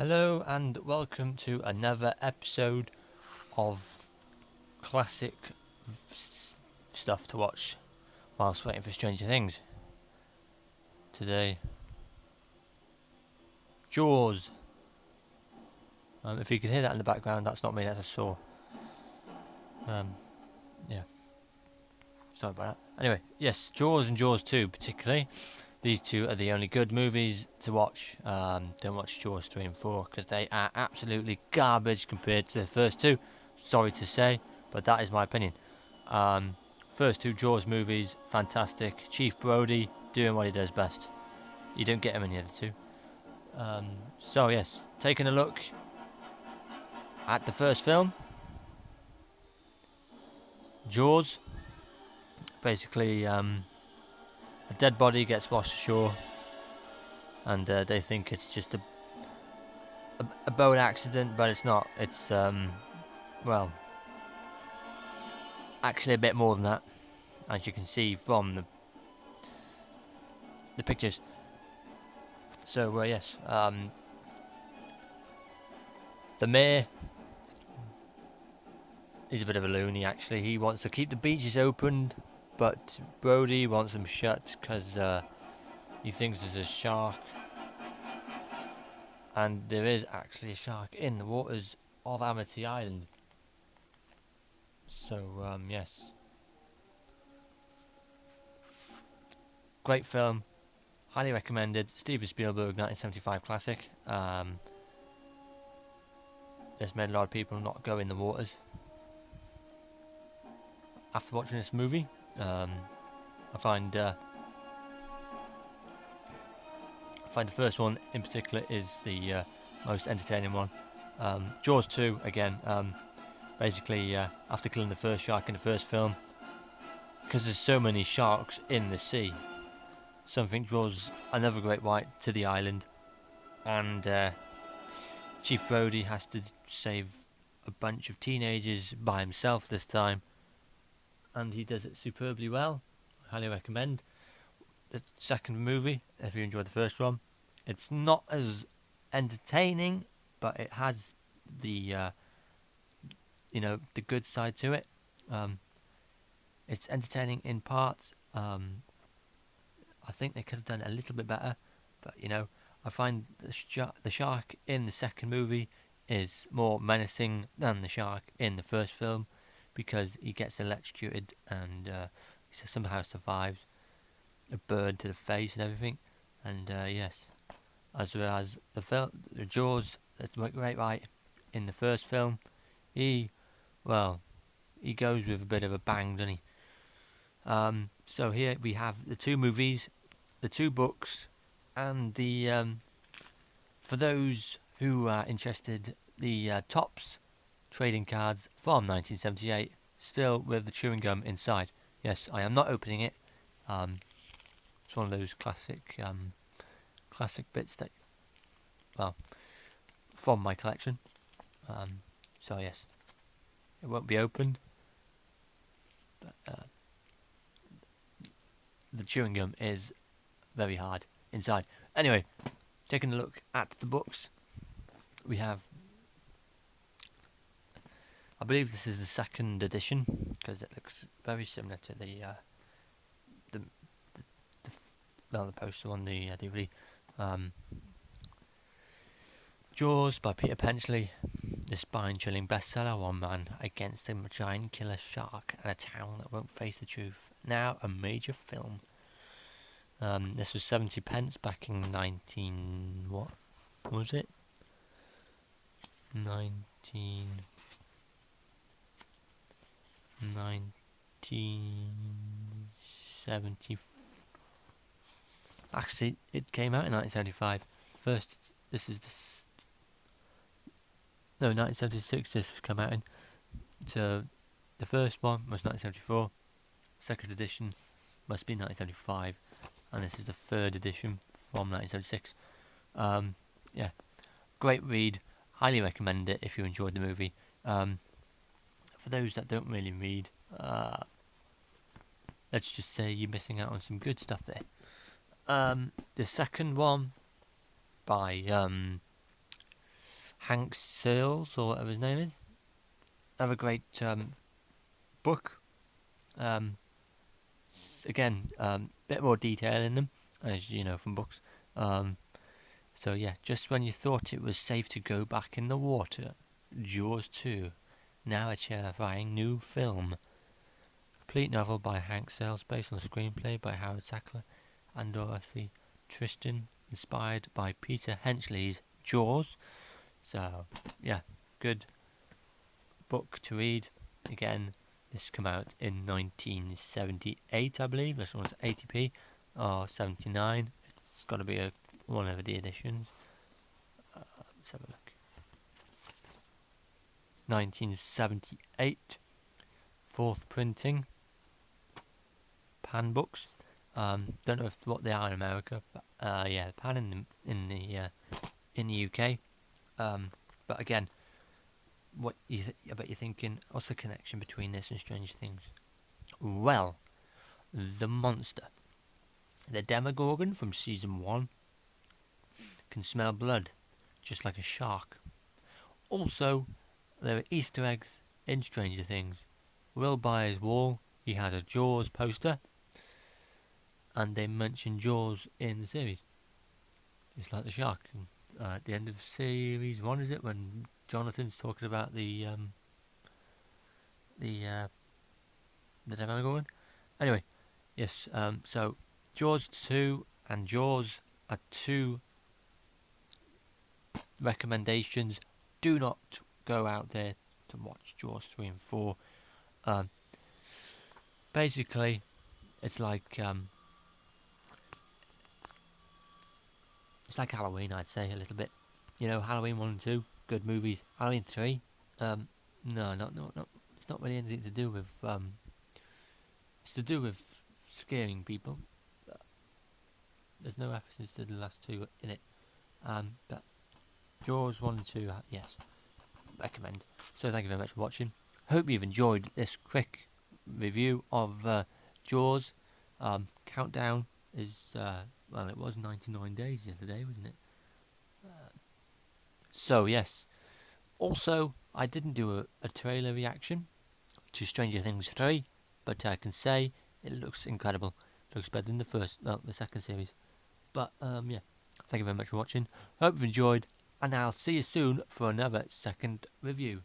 Hello and welcome to another episode of classic stuff to watch whilst waiting for Stranger Things. Today, Jaws. If you can hear that in the background, that's not me, that's a saw. Yeah, sorry about that. Anyway, yes, Jaws and Jaws 2 particularly. These two are the only good movies to watch. Don't watch Jaws 3 and 4 because they are absolutely garbage compared to the first two. Sorry to say, but that is my opinion. First two Jaws movies, fantastic. Chief Brody doing what he does best. You don't get him in the other two. So yes, taking a look at the first film, Jaws. Basically, a dead body gets washed ashore, and they think it's just a boat accident, but it's not. It's well, it's actually a bit more than that, as you can see from the pictures. So yes, the mayor, he's a bit of a loony actually. He wants to keep the beaches open, but Brody wants them shut because he thinks there's a shark, and there is actually a shark in the waters of Amity Island. So yes, great film, highly recommended. Steven Spielberg, 1975 classic. This made a lot of people not go in the waters after watching this movie. I find the first one in particular is the most entertaining one. Jaws 2 again. Basically, after killing the first shark in the first film, because there's so many sharks in the sea, something draws another great white to the island, and Chief Brody has to save a bunch of teenagers by himself this time, and he does it superbly well. Highly recommend the second movie if you enjoyed the first one. It's not as entertaining, but it has the the good side to it. It's entertaining in parts. I think they could have done it a little bit better, but I find the shark in the second movie is more menacing than the shark in the first film, because he gets electrocuted and he somehow survives a burn to the face and everything. And yes, as well as the Jaws, that's great right in the first film. He goes with a bit of a bang, doesn't he? So here we have the two movies, the two books, and the for those who are interested, the Topps trading cards from 1978, still with the chewing gum inside. Yes, I am not opening it. It's one of those classic bits that, from my collection. So yes, it won't be opened, but the chewing gum is very hard inside. Anyway, taking a look at the books, we have, I believe this is the second edition, because it looks very similar to the poster on the DVD. Jaws by Peter Penchley, the spine-chilling bestseller. One man against a giant killer shark and a town that won't face the truth. Now a major film. This was 70 pence back in 19... what was it? 1970. Actually, it came out in 1975. First, this is this. No, 1976. This has come out in. So, the first one was 1974. Second edition must be 1975, and this is the third edition from 1976. Yeah, great read. Highly recommend it if you enjoyed the movie. For those that don't really read, let's just say you're missing out on some good stuff there. The second one by Hank Searles, or whatever his name is. Another great book. Again, bit more detail in them, as you know from books. So yeah, just when you thought it was safe to go back in the water, Jaws 2, now a terrifying new film. Complete novel by Hank Searles, based on a screenplay by Howard Sackler and Dorothy Tristan, inspired by Peter Hensley's Jaws. So yeah, good book to read. Again, this came out in 1978, I believe. This one's 80p or 79. It's got to be one of the editions. Let's have a look. 1978, fourth printing. Pan books. Don't know what they are in America, but yeah, Pan in the UK. But again, I bet you're thinking, what's the connection between this and Stranger Things? Well, the monster, the Demogorgon from season 1, can smell blood, just like a shark. Also, there are Easter eggs in Stranger Things. Will Byers' wall, he has a Jaws poster, and they mention Jaws in the series. Just like the shark. At the end of series 1, is it, when Jonathan's talking about the Demogorgon? Anyway, yes. So Jaws 2 and Jaws are 2 recommendations. Do not go out there to watch Jaws 3 and 4. Basically, it's like Halloween, I'd say, a little bit. You know, Halloween 1 and 2, good movies. Halloween 3, no, not. It's not really anything to do with. It's to do with scaring people. There's no references to the last 2 in it. But Jaws 1 and 2, yes, recommend. So thank you very much for watching. Hope you've enjoyed this quick review of Jaws. Countdown is, well, it was 99 days the other day, wasn't it? So yes. Also, I didn't do a trailer reaction to Stranger Things 3, but I can say it looks incredible. It looks better than the second series. But yeah, thank you very much for watching. Hope you've enjoyed, and I'll see you soon for another second review.